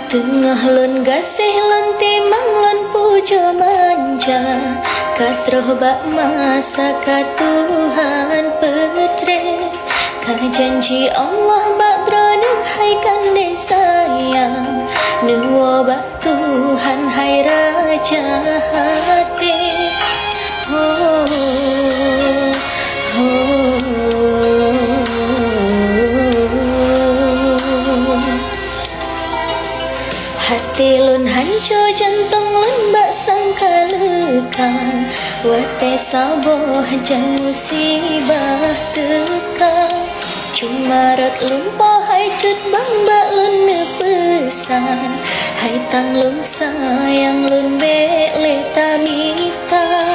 Tengah lon gasih lon timang lon puja manja, katroh bak masa ka Tuhan petre, ka janji Allah bak drone hai kande sayang, nuwa bak Tuhan hai raja hati. Oh, hati lun hancur jantung lun bak sangka lekang, wate saboh jan musibah teka, cuma rat lun pahai cut bang bak lun ne pesan, hai tang lun sayang lun bek le tamita.